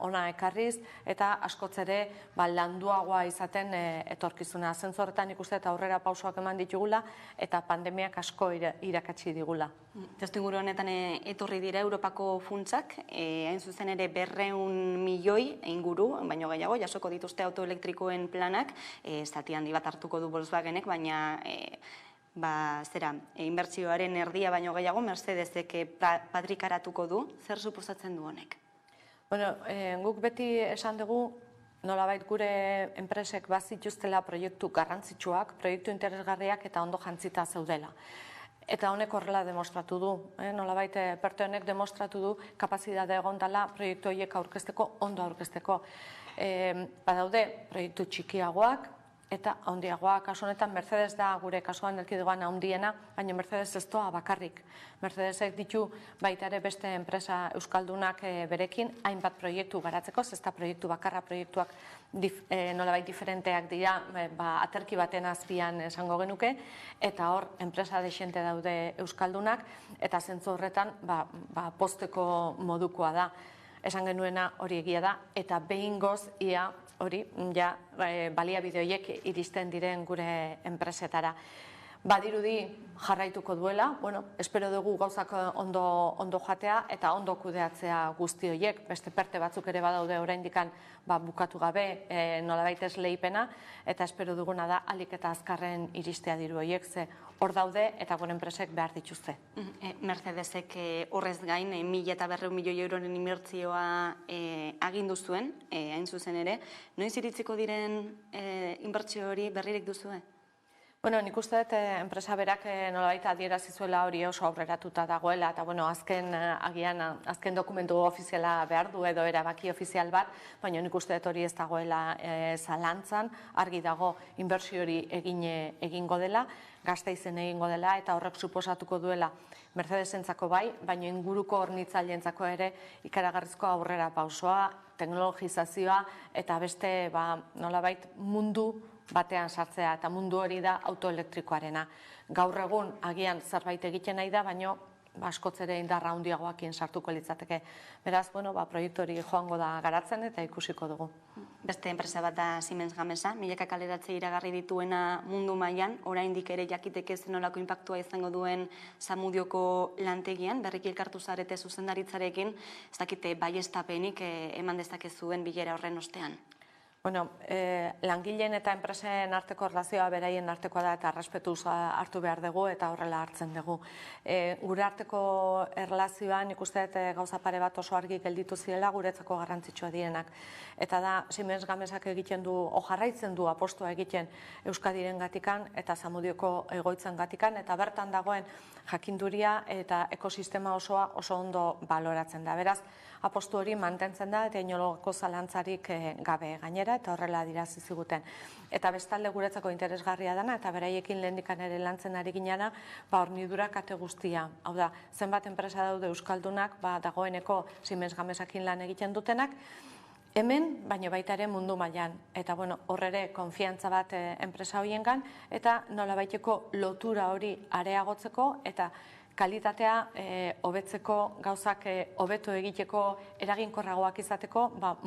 [SPEAKER 21] ona ekarriz eta askotz ere landuagoa izaten etorkizuna. Zentzu horretan ikuste eta aurrera pausoak eman ditugula eta pandemiak asko irakatsi digula.
[SPEAKER 20] Testuinguru honetan etorri dira Europako funtsak, hain zuzen ere 200 milioi inguru, baino gehiago, jasoko dituzte autoelektrikoen planak, zati handi bat hartuko du Volkswagenek, baina inbertsioaren erdia baino gehiago Mercedesek patrikaratuko du, zer suposatzen du honek?
[SPEAKER 21] Bueno, guk beti esan dugu nolabait gure enpresek bazituztela proiektu garrantzitsuak, proiektu interesgarriak eta ondo jantzita zeudela. Eta honek horrela demostratu du, nolabait perte honek demostratu du kapazitatea egon dela proiektu horiek aurkezteko, ondo aurkezteko. Badaude proiektu txikiagoak, eta handiagoa, kasu honetan Mercedes da gure kasuan erkidegoan handiena, baina Mercedes ez doa bakarrik. Mercedesek ditu baita ere beste enpresa euskaldunak berekin hainbat proiektu garatzeko, zesta proiektu bakarra proiektuak nolabait diferenteak dira, aterki baten azpian esango genuke, eta hor enpresa dexente daude euskaldunak, eta zentzu horretan posteko modukoa da. Esan genuena hori egia da, eta behingoz ia hori, baliabide horiek iristen diren gure enpresetara. Badirudi jarraituko duela, espero dugu gauzak ondo jatea eta ondo kudeatzea guzti horiek, beste perte batzuk ere badaude oraindikan bukatu gabe nolabait ez lehipena, eta espero duguna da ahalik eta azkarren iristea diru horiek, ze hor daude eta gure enpresek behar dituzte.
[SPEAKER 20] Mercedesek horrez gain 1.200 milioi euroren inbertzioa agindu zuen, hain zuzen ere, noiz iritziko diren inbertsio hori berririk duzue?
[SPEAKER 21] Bueno, nik uste dut enpresa berak nolabait adierazi zuela hori oso aurreratuta dagoela eta azken dokumentu ofiziala behar du edo erabaki ofizial bat, baina nik uste dut hori ez dagoela zalantzan, argi dago inbertsio hori egingo dela, Gasteizen egingo dela eta horrek suposatuko duela Mercedesentzako bai, baina inguruko hornitzaileentzako ere ikaragarrizko aurrera pausoa, teknologizazioa eta beste nolabait mundu batean sartzea, eta mundu hori da autoelektrikoarena. Gaur egun agian zerbait egiten nahi da, baina askotz ere indarra handiagoekin sartuko litzateke. Beraz, proiektu hori joango da garatzen eta ikusiko dugu.
[SPEAKER 20] Beste enpresa bat da Siemens Gamesa, milaka kaleratze iragarri dituena mundu mailan, oraindik ere jakiteke zenolako inpaktua izango duen Zamudioko lantegian, berriki elkartu zarete zuzendaritzarekin, ez dakite baieztapenik eman dezakezuen bilera horren ostean.
[SPEAKER 21] Langileen eta enpresen arteko erlazioa beraien artekoa da eta errespetuz hartu behar dugu eta horrela hartzen dugu. Gure arteko erlazioan ikuste gauza pare bat oso argi gelditu zirela guretzako garrantzitsua direnak. Eta da, Siemens Gamesak egiten du, jarraitzen du apostua egiten Euskadiren gatikan eta Zamudioko egoitzen gatikan, eta bertan dagoen jakinduria eta ekosistema osoa oso ondo baloratzen da. Beraz, apostu hori mantentzen da eta inologoko zalantzarik gabe gainera, eta horrela adirazi ziguten. Eta bestalde guretzako interesgarria dana, eta beraiekin lehendikan ere lantzen ari ginana, hornidura kate guztia. Hau da, zenbat enpresa daude euskaldunak, dagoeneko Siemens Gamesakin lan egiten dutenak, hemen, baina baita ere mundu mailan. Eta horrere konfiantza bat enpresa horiengan, eta nolabaiteko lotura hori areagotzeko, eta kalitatea hobetzeko, gauzak hobeto egiteko, eraginkorragoak izateko,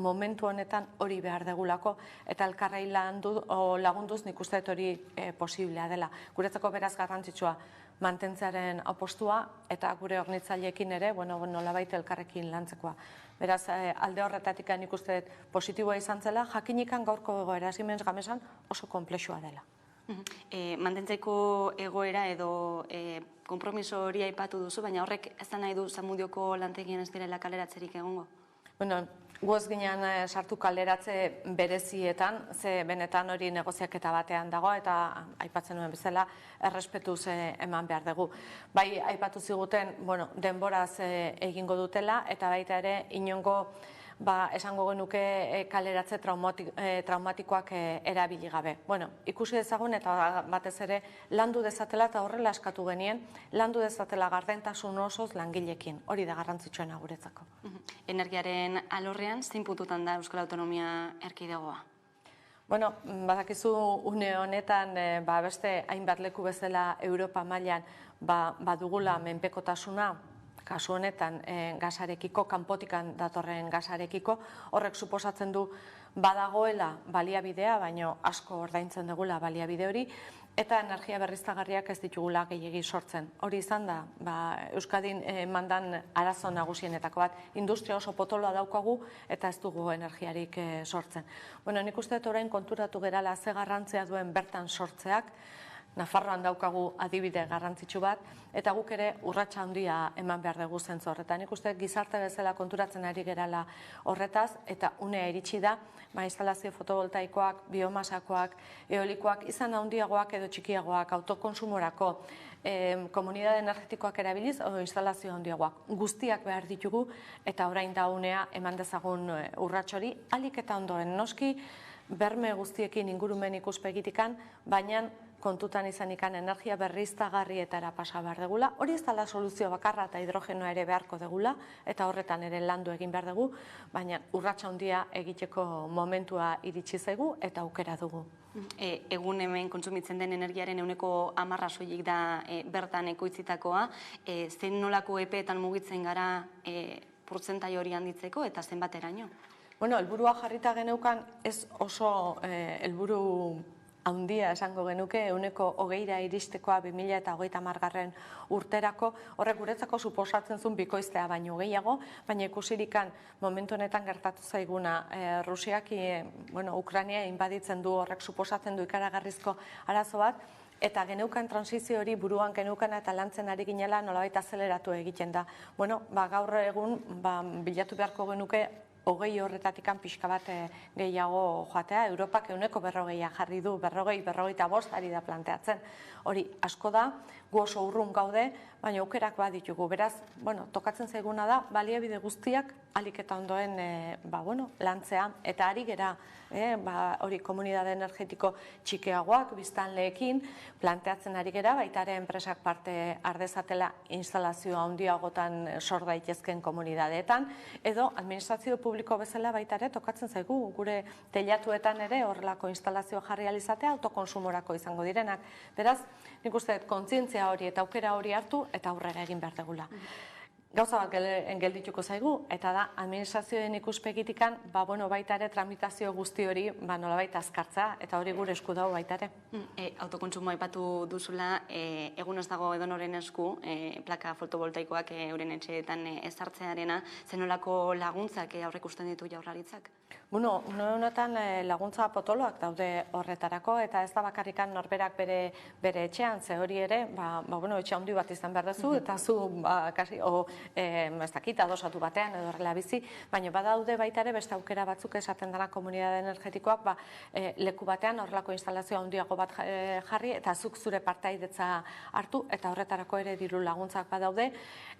[SPEAKER 21] momentu honetan hori behar degulako, eta elkarrei lagunduz nik uste hori posiblea dela. Guretzako beraz garrantzitsua mantentzearen apostua, eta gure hornitzaileekin ere, nolabait elkarrekin lantzekoa. Beraz, alde horretatik nik uste positiboa izan zela, jakinikan gaurko egoera Siemens Gamesan oso konplexua dela.
[SPEAKER 20] Mantentzeko egoera edo konpromiso hori aipatu duzu, baina horrek ez da nahi du Zamudioko lantegian ez direla kaleratzerik egongo?
[SPEAKER 21] Gu ez ginen sartu kaleratze berezietan, ze benetan hori negoziaketa batean dago, eta aipatzen nuen bezala errespetuz eman behar dugu. Bai, aipatu ziguten, denboraz egingo dutela, eta baita ere inongo esango genuke kaleratze traumatikoak erabili gabe. Ikusi dezagun eta batez ere landu dezatela, eta horrela eskatu genien, landu dezatela gardentasun osoz langilekin. Hori da garrantzitsuena guretzako.
[SPEAKER 20] Energiaren alorrean, zein puntutan da Euskal Autonomia Erkidegoa?
[SPEAKER 21] Badakizu une honetan beste hainbat leku bezala Europa mailan badugula menpekotasuna, kasu honetan gasarekiko, kanpotikan datorren gasarekiko, horrek suposatzen du badagoela baliabidea, baina asko ordaintzen dugula baliabide hori, eta energia berriztagarriak ez ditugula gehiegi sortzen. Hori izan da, Euskadin mandan arazo nagusienetako bat, industria oso potoloa daukagu eta ez dugu energiarik sortzen. Nik uste orain konturatu gerala ze garrantzia duen bertan sortzeak, Nafarroan daukagu adibide garrantzitsu bat, eta guk ere urratsa handia eman behar dugu zentzu horretan. Nik uste gizarte bezala konturatzen ari gerala horretaz, eta unea iritsi da, instalazio fotovoltaikoak, biomasakoak, eolikoak, izan handiagoak edo txikiagoak, autokonsumorako, komunidade energetikoak erabiliz, o instalazio handiagoak. Guztiak behar ditugu, eta orain da unea eman dezagun urrats hori, ahalik eta ondoen noski, berme guztiekin ingurumen ikuspegitikan, baina kontutan izanikan energia berriztagarrietara pasa behar degula. Hori ez dela soluzio bakarra eta hidrogenoa ere beharko degula, eta horretan ere landu egin behar dugu, baina urratsa handia egiteko momentua iritsi zaigu eta aukera dugu.
[SPEAKER 20] Egun hemen kontsumitzen den energiaren 10% soilik da bertan ekoitzitakoa, zein nolako epeetan mugitzen gara portzentai hori handitzeko eta zenbateraino?
[SPEAKER 21] Helburua jarrita geneukan ez oso helburu handia esango genuke, 20% iristekoa 2030 urterako, horrek guretzako suposatzen zuen bikoiztea baino gehiago, baina ikusirikan momentu honetan gertatu zaiguna Rusiak, Ukraina inbaditzen du, horrek suposatzen du ikaragarrizko arazo bat, eta geneukan transizio hori buruan geneukan eta lantzen ari ginela nolabait azeleratu egiten da. Gaur egun bilatu beharko genuke 20 horretatikan pixka bat gehiago joatea, Europak 40% jarri du, 40-45 ari da planteatzen. Hori asko da, gu oso urrun gaude, baina aukerak baditugu. Beraz, tokatzen zaiguna da, baliabide guztiak ahalik eta ondoen lantzea, eta ari gera, hori komunidade energetiko txikiagoak, biztanleekin, planteatzen ari gera, baita ere enpresak parte ardezatela instalazio handiagotan sor daitezken komunidadeetan, edo administrazio publikoa publiko bezala baita ere tokatzen zaigu gure teilatuetan ere horrelako instalazio jarri alizatea autokonsumorako izango direnak. Beraz, nik uste kontzientzia hori eta aukera hori hartu eta aurrera egin behar degula. Gauza bat geldituko zaigu, eta da, administrazioen ikuspegitikan, baita ere tramitazio guzti hori nolabait azkartza, eta hori gure esku dago baita ere.
[SPEAKER 20] Autokontsumoa aipatu duzula, egun ez dago edonoren esku, plaka fotovoltaikoak euren etxeetan ezartzearena, zenolako laguntzak aurreikusten ditu Jaurlaritzak?
[SPEAKER 21] Bueno, honetan laguntza potoloak daude horretarako, eta ez da bakarrikan norberak bere etxean, ze hori ere, etxe handi bat izan behar duzu, eta zu, ez dakit, adosatu batean edo horrela bizi, baina badaude baita ere beste aukera batzuk esaten dara komunitate energetikoak leku batean horrelako instalazio handiago bat jarri eta zuk zure partaidetza hartu eta horretarako ere diru laguntzak badaude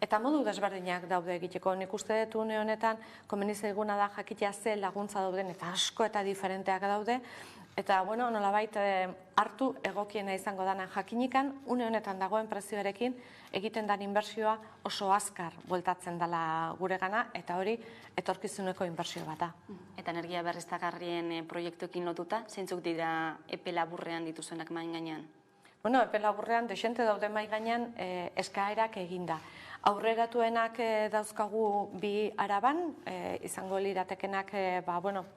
[SPEAKER 21] eta modu desberdinak daude egiteko. Nik uste dut une honetan komeni zaiguna da jakitea ze laguntza dauden eta asko eta diferenteak daude. Eta, nolabait hartu egokiena izango dana jakinikan, une honetan dagoen prezioarekin egiten dan inbertsioa oso azkar bueltatzen dela gure gana, eta hori etorkizuneko inbertsio bat da.
[SPEAKER 20] Eta energia berriztagarrien proiektuekin lotuta, zeintzuk dira epe laburrean dituzuenak main gainean?
[SPEAKER 21] Epe laburrean dexente daude mai gainean eskaerak eginda. Aurreratuenak dauzkagu bi Araban, izango liratekenak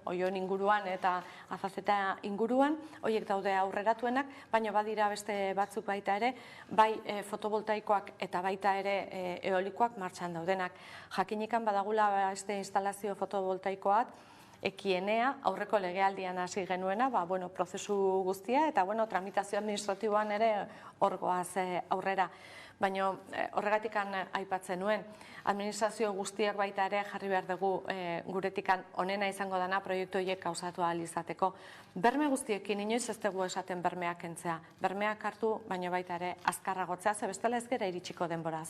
[SPEAKER 21] Oion inguruan eta Azazeta inguruan, horiek daude aurreratuenak, baina badira beste batzuk baita ere, bai fotovoltaikoak eta baita ere eolikoak martxan daudenak. Jakinikan badagula beste instalazio fotovoltaikoak, ekienea, aurreko legealdian hasi genuena, prozesu guztia, eta tramitazio administratiboan ere orgoaz aurrera. Baina horregatikan aipatzen nuen, administrazio guztiak baita ere jarri behar dugu guretikan onena izango dana proiektu horiek gauzatu ahal izateko. Berme guztiekin inoiz ez dugu esaten bermeak kentzea. Bermeak hartu, baina baita ere azkarragotzea, ze bestela ez gera iritsiko denboraz.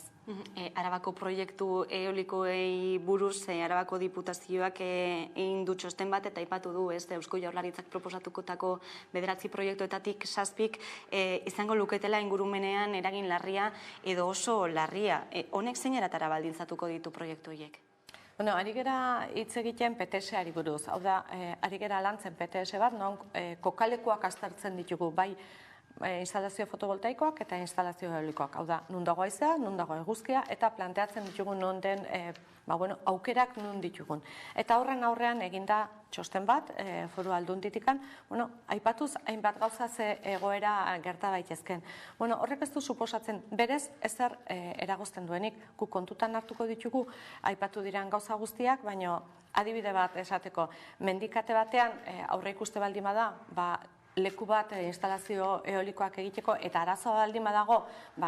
[SPEAKER 20] Arabako proiektu eolikoei buruz, Arabako diputazioak egin du txosten bat eta aipatu du, Eusko Jaurlaritzak proposatukotako 9 proiektuetatik 7 izango luketela ingurumenean eragin larria edo oso larria. Honek zein eratara baldintzatuko ditu proiektu horiek?
[SPEAKER 21] Ari gera hitz egiten PTS-ari buruz. Hau da, ari gera lantzen PTS bat, non kokalekuak aztertzen ditugu, bai instalazio fotovoltaikoak eta instalazio eolikoak. Hau da, nun dago haizea, nun dago eguzkia, eta planteatzen ditugun non den aukerak nun ditugun. Eta horren aurrean eginda txosten bat, foru aldunditikan, aipatuz hainbat gauza ze egoera gerta daitezken. Horrek ez du suposatzen berez ezer eragozten duenik, gu kontutan hartuko ditugu, aipatu diran gauza guztiak, baina adibide bat esateko, mendikate batean aurre ikuste baldin bada, leku bat instalazio eolikoak egiteko eta arazoa baldin badago,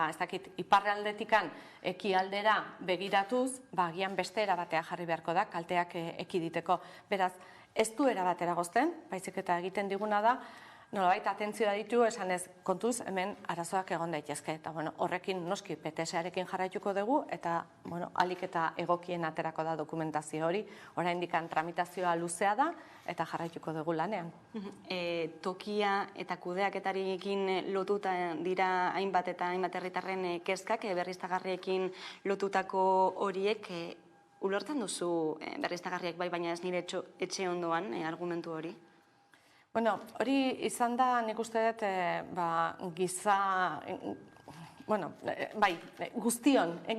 [SPEAKER 21] ez dakit, iparraldetikan ekialdera begiratuz, agian beste erabatea jarri beharko da, kalteak ekiditeko. Beraz, ez du erabatera gozten, baizik eta egiten diguna da, nolabait atentzioa ditu esanez kontuz hemen arazoak egon daitezke. Eta horrekin noski PTS-arekin jarraituko dugu eta alik eta egokien aterako da dokumentazio hori. Oraindik tramitazioa luzea da eta jarraituko dugu lanean.
[SPEAKER 20] Tokia eta kudeaketarekin lotuta dira hainbat eta hainbat herritarren kezkak, berriztagarriekin lotutako horiek, ulertzen duzu berriztagarriak bai, baina ez nire etxe ondoan argumentu hori?
[SPEAKER 21] Hori izan da, nik uste dut,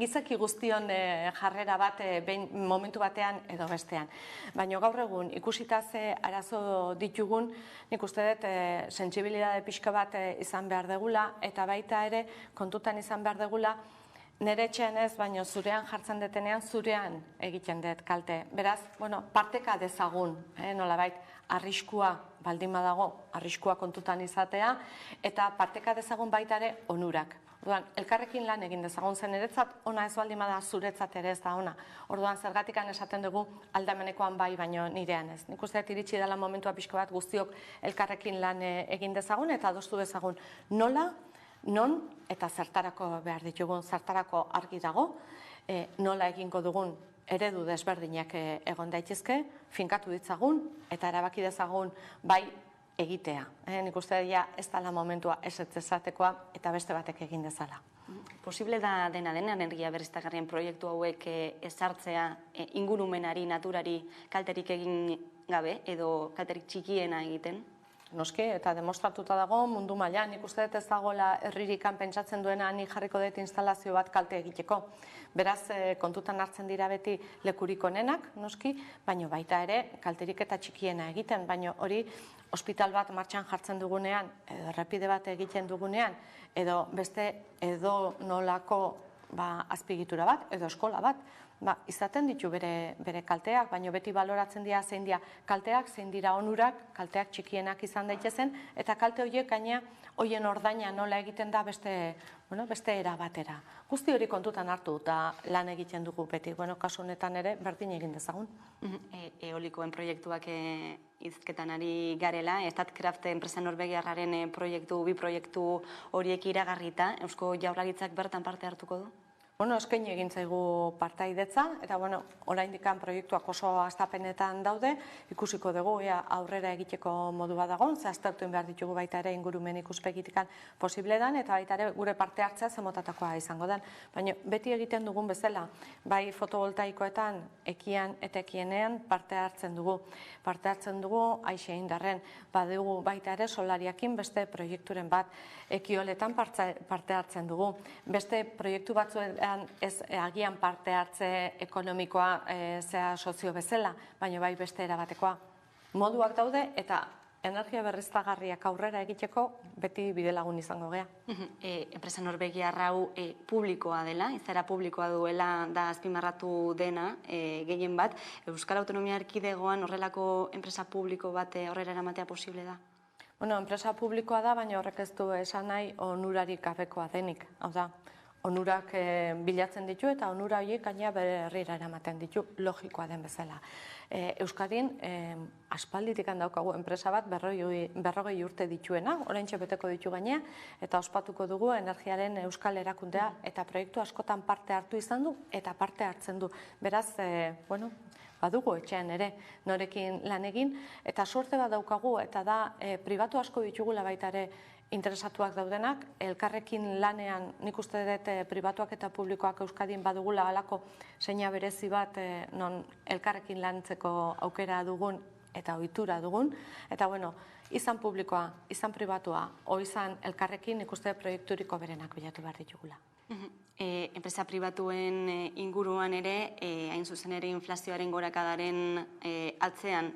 [SPEAKER 21] gizaki guztion jarrera bat momentu batean edo bestean. Baina gaur egun ikusita ze arazo ditugun, nik uste dut sentsibilitate pixka bat izan behar degula eta baita ere kontutan izan behar degula nire etxean ez, baina zurean jartzen detenean zurean egiten dut kalte. Beraz, parteka dezagun, nolabait, arriskua baldin badago, arriskua kontutan izatea, eta parteka dezagun baita ere onurak. Orduan, elkarrekin lan egin dezagun zen eretzat, ona ez baldin bada zuretzat ere ez da ona. Orduan, zergatikan esaten dugu aldamenekoan bai, baino nirean ez. Nik uste iritsi dela momentua pixko bat guztiok elkarrekin lan egin dezagun eta adostu dezagun nola, non eta zertarako behar ditugun, zertarako argi dago, nola egingo dugun eredu desberdinak egon daitezke, finkatu ditzagun eta erabaki dezagun bai egitea. Nik uste dira ez dela momentua ez ezatekoa eta beste batek egin dezala.
[SPEAKER 20] Posible da dena energia berriztagarrien proiektu hauek ezartzea ingurumenari, naturari kalterik egin gabe edo kalterik txikiena egiten?
[SPEAKER 21] Noski, eta demostratuta dago mundu mailan, nik uste dut ez dagoela herririkan pentsatzen duena nik jarriko dut instalazio bat kalte egiteko. Beraz, kontutan hartzen dira beti lekurik onenak, noski, baino baita ere kalterik eta txikiena egiten, baino hori ospital bat martxan jartzen dugunean, errepide bat egiten dugunean, edo beste edo nolako azpiegitura bat, edo eskola bat, izaten ditu bere kalteak, baina beti baloratzen dira zein dira kalteak, zein dira onurak, kalteak txikienak izan daitezen, eta kalte horiek gaina horien ordaina nola egiten da beste era batera. Guzti hori kontutan hartu eta lan egiten dugu beti, kasu honetan ere berdin egin dezagun.
[SPEAKER 20] Eolikoen proiektuak hizketan ari garela, Statkraft enpresa norvegiarraren bi proiektu horiek iragarrita, Eusko Jaurlaritzak bertan parte hartuko du?
[SPEAKER 21] Eskaini egin zaigu partaidetza, eta oraindik proiektuak oso hastapenetan daude, ikusiko dugu aurrera egiteko modu bat dago, aztertu behar ditugu baita ere ingurumen ikuspegitikan posible den, eta baita ere gure parte hartzea zemotatakoa izango den. Baina beti egiten dugun bezala, bai fotovoltaikoetan, ekian eta ekienean parte hartzen dugu. Parte hartzen dugu aixe indarren, badugu baita ere solariakin beste proiekturen bat, ekioletan parte hartzen dugu. Beste proiektu batzuetan ez agian parte hartze ekonomikoa zea sozio bezala, baina bai beste erabatekoa. Moduak daude eta energia berriztagarriak aurrera egiteko beti bidelagun izango gea.
[SPEAKER 20] Enpresa norvegiarra hau publikoa dela, izaera publikoa duela da azpimarratu dena gehien bat. Euskal Autonomia Erkidegoan horrelako enpresa publiko bat aurrera eramatea posible da?
[SPEAKER 21] Enpresa publikoa da, baina horrek ez du esan nahi onurarik gabekoa denik. Hau da, onurak bilatzen ditu eta onura horiek gaina berrira eramaten ditu, logikoa den bezala. Euskadin aspalditik daukagu enpresa bat 40 urte dituena, oraintxe beteko ditu gainea, eta ospatuko dugu energiaren euskal erakundea eta proiektu askotan parte hartu izan du eta parte hartzen du. Beraz, badugu etxean ere norekin lan egin, eta suerte bat daukagu eta da pribatu asko ditugula baita ere interesatuak daudenak, elkarrekin lanean nik uste dut pribatuak eta publikoak Euskadin badugula halako seina berezi bat non elkarrekin lantzeko aukera dugun eta ohitura dugun, eta izan publikoa, izan pribatua, o izan elkarrekin nik uste proiekturiko berenak bilatu behar ditugula.
[SPEAKER 20] Enpresa pribatuen inguruan ere, hain zuzen ere inflazioaren gorakadaren atzean,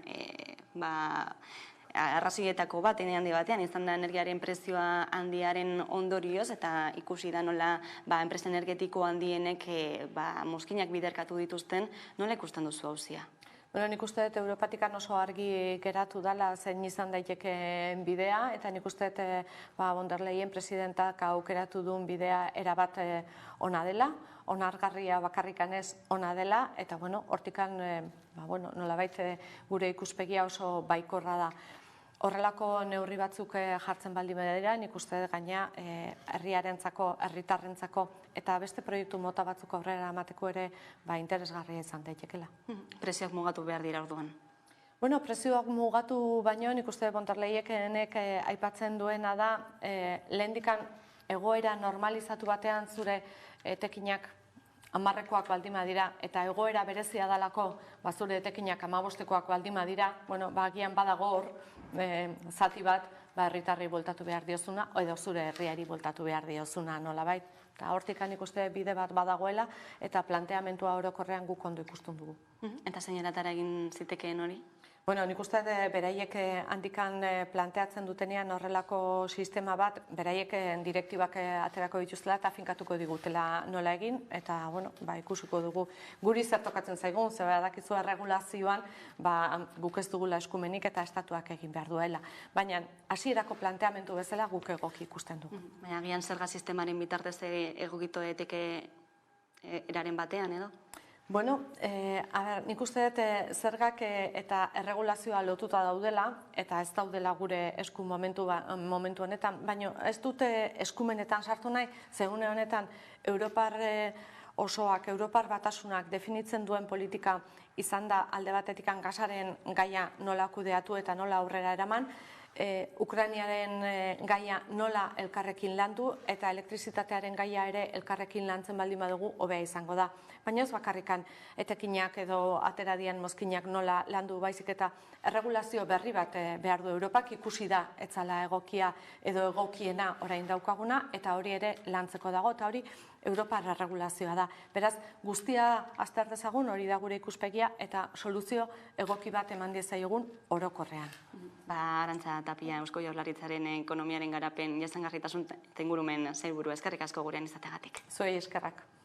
[SPEAKER 20] arrazoietako bat, handi batean, izan da energiaren prezioa handiaren ondorioz, eta ikusi da nola enpresa energetiko handienek mozkinak biderkatu dituzten, nola ikusten duzu hauzia?
[SPEAKER 21] Nik uste dut Europatikan oso argi geratu dela zein izan daitekeen bidea, eta nik uste dut von der Leyen presidentak aukeratu duen bidea erabat ona dela, onargarria bakarrikan ez ona dela, eta hortikan nolabait gure ikuspegia oso baikorra da. Horrelako neurri batzuk jartzen baldin badira, nik uste gaina herriarentzako, herritarrentzako eta beste proiektu mota batzuk aurrera emateko ere interesgarria izan daitekela.
[SPEAKER 20] Prezioak mugatu behar dira orduan?
[SPEAKER 21] Prezioak mugatu baino, nik uste von der Leyenek aipatzen duena da, lehendikan egoera normalizatu batean zure etekinak 10koak baldin badira, eta egoera berezia dalako zure etekinak 15koak baldin badira, agian badago hor zati bat herritarri bueltatu behar diozuna, edo zure herriari bueltatu behar diozuna nolabait. Eta hortikan ikuste bide bat badagoela, eta planteamentua orokorrean guk ondo ikusten dugu.
[SPEAKER 20] Eta zein eratara egin zitekeen hori?
[SPEAKER 21] Nik uste beraiek handikan planteatzen dutenean horrelako sistema bat, beraiek direktibak aterako dituztela eta finkatuko digutela nola egin, eta ikusiko dugu guri zer tokatzen zaigun, zer badakizu erregulazioan guk ez dugula eskumenik eta estatuak egin behar duela. Baina hasierako planteamendu bezala guk egoki ikusten dugu.
[SPEAKER 20] Baina agian zerga sistemaren bitartez egokito daiteke eraren batean edo?
[SPEAKER 21] Nik uste dut zergak eta erregulazioa lotuta daudela, eta ez daudela gure esku momentu honetan, baina ez dute eskumenetan sartu nahi, zegune honetan Europar osoak, Europar batasunak definitzen duen politika izan da alde batetik gasaren gaia nola kudeatu eta nola aurrera eraman, Ukrainiaren gaia nola elkarrekin landu eta elektrizitatearen gaia ere elkarrekin lantzen baldin badugu hobea izango da. Baina ez bakarrikan etekinak edo ateradian mozkinak nola landu baizik eta erregulazio berri bat behar du Europak, ikusi da etzala egokia edo egokiena orain daukaguna eta hori ere lantzeko dago eta hori Europar erregulazioa da. Beraz, guztia azter dezagun hori da gure ikuspegia eta soluzio egoki bat eman diezaiogun orokorrean.
[SPEAKER 20] Arantza Tapia, Eusko Jaurlaritzaren ekonomiaren garapen jasangarritasun eta ingurumen sailburu, eskerrik asko gurean izateagatik.
[SPEAKER 21] Zuei eskerrak.